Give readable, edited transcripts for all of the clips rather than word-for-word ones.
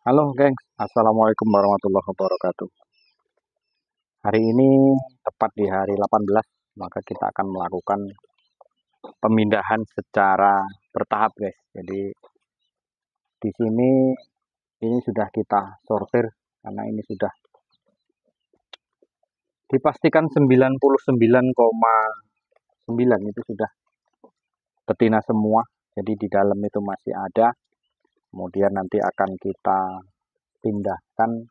Halo gengs, Assalamualaikum warahmatullahi wabarakatuh. Hari ini tepat di hari 18, maka kita akan melakukan pemindahan secara bertahap guys. Jadi di sini ini sudah kita sortir karena ini sudah dipastikan 99,9 itu sudah betina semua. Jadi di dalam itu masih ada. Kemudian nanti akan kita pindahkan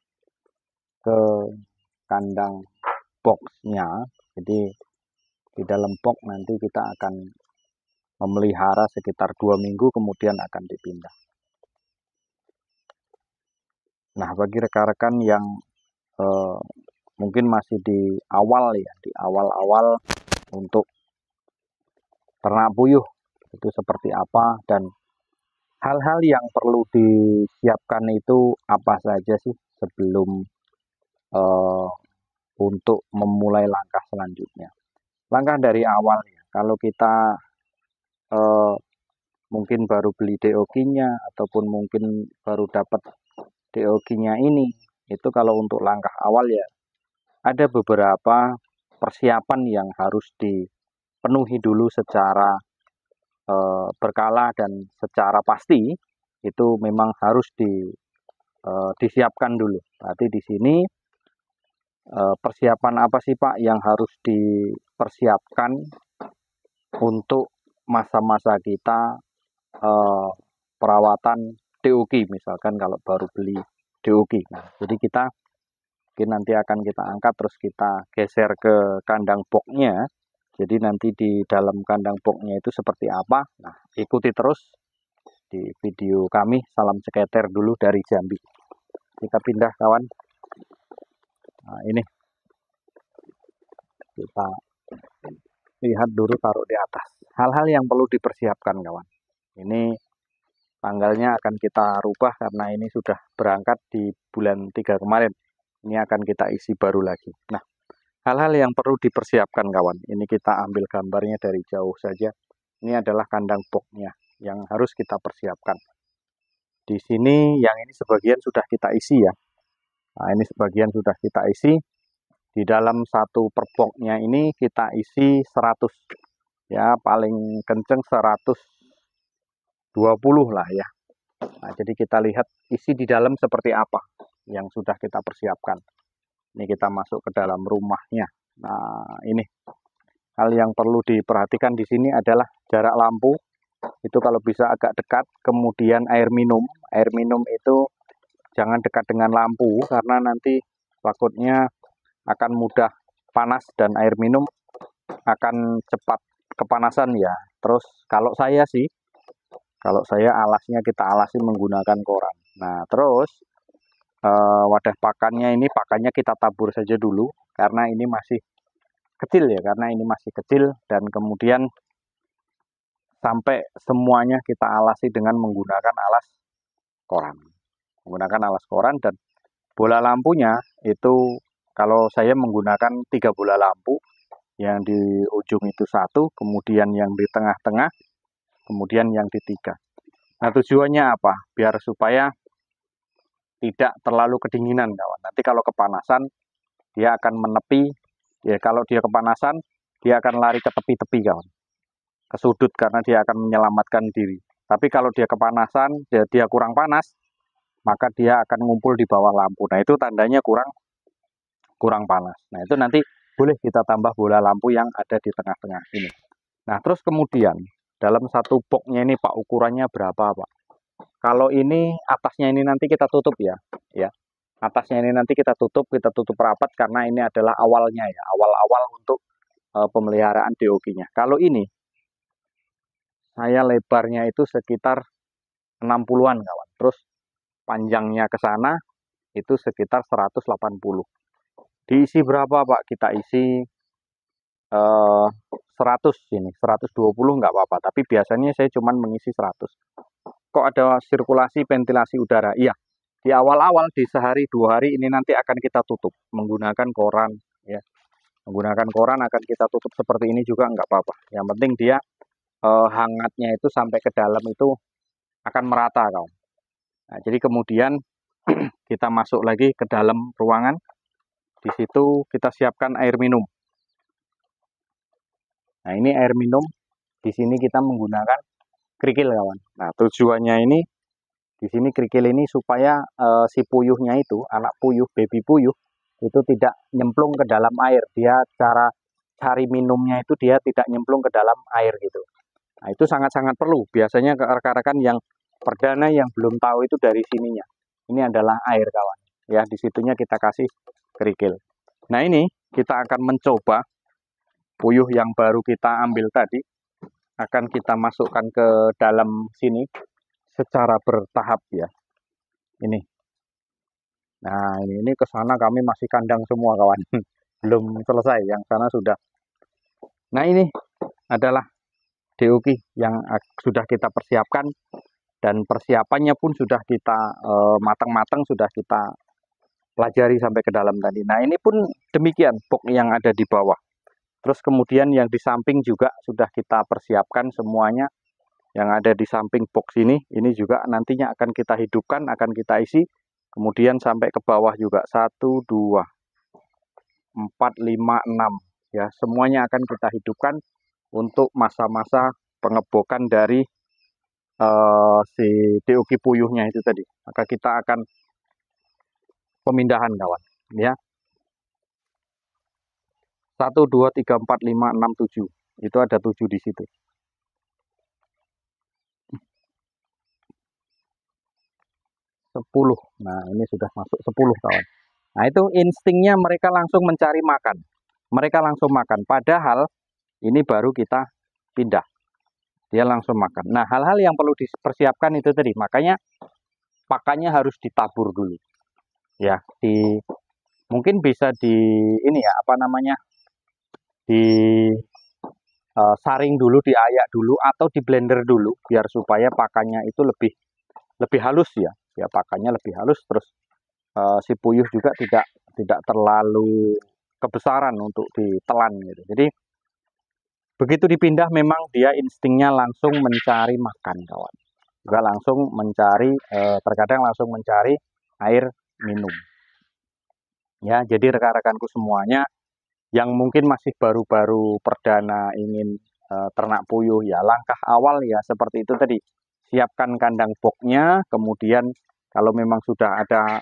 ke kandang boxnya. Jadi di dalam box nanti kita akan memelihara sekitar 2 minggu, kemudian akan dipindah. Nah, bagi rekan-rekan yang mungkin masih di awal ya, di awal-awal untuk ternak puyuh itu seperti apa dan hal-hal yang perlu disiapkan itu apa saja sih sebelum eh, untuk memulai langkah selanjutnya. Langkah dari awal ya, kalau kita eh, mungkin baru beli DOG-nya ataupun mungkin baru dapat DOG-nya ini, itu kalau untuk langkah awal ya ada beberapa persiapan yang harus dipenuhi dulu secara berkala dan secara pasti. Itu memang harus disiapkan dulu. Berarti di sini persiapan apa sih Pak yang harus dipersiapkan untuk masa-masa kita eh, perawatan DOG, misalkan kalau baru beli DOG. Nah, jadi kita mungkin nanti akan kita angkat terus kita geser ke kandang boxnya. Jadi nanti di dalam kandang boxnya itu seperti apa. Nah, ikuti terus di video kami. Salam ceketer dulu dari Jambi. Kita pindah kawan. Nah, ini kita lihat dulu, taruh di atas. Hal-hal yang perlu dipersiapkan kawan. Ini tanggalnya akan kita rubah karena ini sudah berangkat di bulan 3 kemarin. Ini akan kita isi baru lagi. Nah, hal-hal yang perlu dipersiapkan kawan. Ini kita ambil gambarnya dari jauh saja. Ini adalah kandang boxnya yang harus kita persiapkan. Di sini yang ini sebagian sudah kita isi ya. Nah, ini sebagian sudah kita isi. Di dalam satu per boxnya ini kita isi 100. Ya, paling kenceng 120 lah ya. Nah, jadi kita lihat isi di dalam seperti apa yang sudah kita persiapkan. Ini kita masuk ke dalam rumahnya. Nah, ini hal yang perlu diperhatikan di sini adalah jarak lampu. Itu kalau bisa agak dekat. Kemudian air minum. Air minum itu jangan dekat dengan lampu karena nanti takutnya akan mudah panas dan air minum akan cepat kepanasan ya. Terus kalau saya sih, kalau saya alasnya kita alasi menggunakan koran. Nah, terus wadah pakannya ini pakannya kita tabur saja dulu karena ini masih kecil ya, karena ini masih kecil dan kemudian sampai semuanya kita alasi dengan menggunakan alas koran. Menggunakan alas koran dan bola lampunya itu kalau saya menggunakan 3 bola lampu, yang di ujung itu 1, kemudian yang di tengah-tengah, kemudian yang di 3. Nah, tujuannya apa? Biar supaya tidak terlalu kedinginan kawan. Nanti kalau kepanasan dia akan menepi. Ya, kalau dia kepanasan dia akan lari ke tepi-tepi kawan, ke sudut karena dia akan menyelamatkan diri. Tapi kalau dia kepanasan, dia kurang panas, maka dia akan ngumpul di bawah lampu. Nah, itu tandanya kurang kurang panas. Nah, itu nanti boleh kita tambah bola lampu yang ada di tengah-tengah ini. Nah, terus kemudian dalam satu boxnya ini Pak, ukurannya berapa Pak? Kalau ini atasnya ini nanti kita tutup ya, ya. Atasnya ini nanti kita tutup rapat karena ini adalah awalnya ya, awal-awal untuk pemeliharaan DOG-nya. Kalau ini saya lebarnya itu sekitar 60-an kawan. Terus panjangnya ke sana itu sekitar 180. Diisi berapa Pak? Kita isi 100 ini, 120 nggak apa-apa. Tapi biasanya saya cuma mengisi 100. Kok ada sirkulasi ventilasi udara? Iya, di awal-awal di sehari 2 hari ini nanti akan kita tutup menggunakan koran ya. Menggunakan koran akan kita tutup seperti ini juga nggak apa-apa. Yang penting dia hangatnya itu sampai ke dalam itu akan merata kawan. Nah, jadi kemudian kita masuk lagi ke dalam ruangan. Di situ kita siapkan air minum. Nah, ini air minum. Di sini kita menggunakan kerikil, kawan. Nah, tujuannya ini di sini kerikil ini supaya si puyuhnya itu, anak puyuh, baby puyuh itu tidak nyemplung ke dalam air. Dia cara cari minumnya itu dia tidak nyemplung ke dalam air gitu. Nah, itu sangat-sangat perlu. Biasanya rekan-rekan yang perdana yang belum tahu itu dari sininya. Ini adalah air, kawan. Ya, di situnya kita kasih kerikil. Nah, ini kita akan mencoba puyuh yang baru kita ambil tadi akan kita masukkan ke dalam sini secara bertahap ya. Ini. Nah, ini ke sana kami masih kandang semua, kawan. Belum selesai, yang sana sudah. Nah, ini adalah DOQ yang sudah kita persiapkan, dan persiapannya pun sudah kita matang-matang, sudah kita pelajari sampai ke dalam tadi. Nah, ini pun demikian box yang ada di bawah. Terus kemudian yang di samping juga sudah kita persiapkan semuanya. Yang ada di samping box ini juga nantinya akan kita hidupkan, akan kita isi. Kemudian sampai ke bawah juga 1, 2, 4, 5, 6. Ya, semuanya akan kita hidupkan untuk masa-masa pengebokan dari si DOQ puyuhnya itu tadi. Maka kita akan pemindahan, kawan. Ya. 1, 2, 3, 4, 5, 6, 7. Itu ada 7 di situ. 10. Nah, ini sudah masuk 10, kawan. Nah, itu instingnya mereka langsung mencari makan. Mereka langsung makan. Padahal ini baru kita pindah. Dia langsung makan. Nah, hal-hal yang perlu dipersiapkan itu tadi. Makanya pakannya harus ditabur dulu. Ya, mungkin bisa di ini ya, apa namanya? Saring dulu, diayak dulu atau di blender dulu biar supaya pakannya itu lebih halus ya. Ya, pakannya lebih halus, terus si puyuh juga tidak terlalu kebesaran untuk ditelan gitu. Jadi begitu dipindah memang dia instingnya langsung mencari makan, kawan. Juga langsung mencari terkadang langsung mencari air minum. Ya, jadi rekan-rekanku semuanya yang mungkin masih baru-baru perdana ingin ternak puyuh ya, langkah awal ya seperti itu tadi. Siapkan kandang boxnya, kemudian kalau memang sudah ada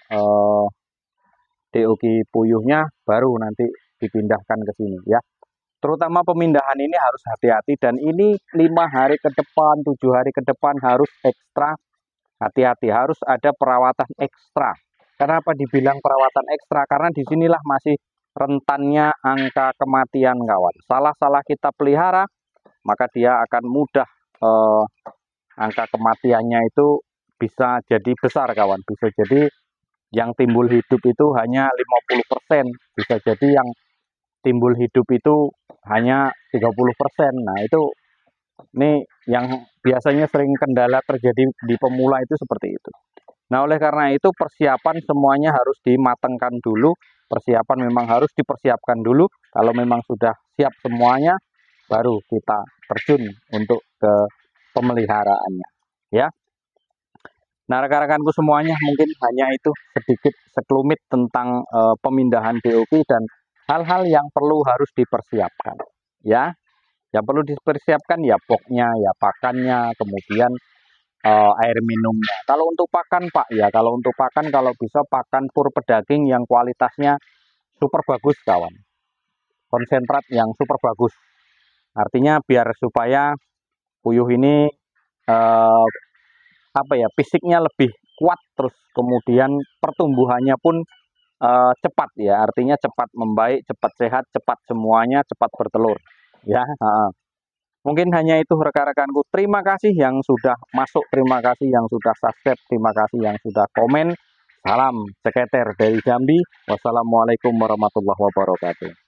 DOQ puyuhnya baru nanti dipindahkan ke sini ya. Terutama pemindahan ini harus hati-hati, dan ini 5 hari ke depan, 7 hari ke depan harus ekstra hati-hati, harus ada perawatan ekstra. Kenapa dibilang perawatan ekstra? Karena disinilah masih rentannya angka kematian, kawan. Salah-salah kita pelihara, maka dia akan mudah angka kematiannya itu bisa jadi besar, kawan. Bisa jadi yang timbul hidup itu hanya 50%, bisa jadi yang timbul hidup itu hanya 30%. Nah, ini yang biasanya sering kendala terjadi di pemula itu seperti itu. Nah, oleh karena itu persiapan semuanya harus dimatangkan dulu. Persiapan memang harus dipersiapkan dulu. Kalau memang sudah siap semuanya, baru kita terjun untuk ke pemeliharaannya. Ya. Nah, rekan-rekanku semuanya, mungkin hanya itu sedikit sekelumit tentang pemindahan DOQ dan hal-hal yang perlu harus dipersiapkan. Ya, yang perlu dipersiapkan ya boxnya, ya pakannya, kemudian air minumnya. Kalau untuk pakan, Pak, ya kalau untuk pakan, kalau bisa pakan pur pedaging yang kualitasnya super bagus, kawan. Konsentrat yang super bagus. Artinya biar supaya puyuh ini fisiknya lebih kuat, terus kemudian pertumbuhannya pun cepat ya, artinya cepat membaik, cepat sehat, cepat semuanya, cepat bertelur ya. Mungkin hanya itu rekan-rekanku. Terima kasih yang sudah masuk, terima kasih yang sudah subscribe, terima kasih yang sudah komen. Salam ceketer dari Jambi. Wassalamualaikum warahmatullahi wabarakatuh.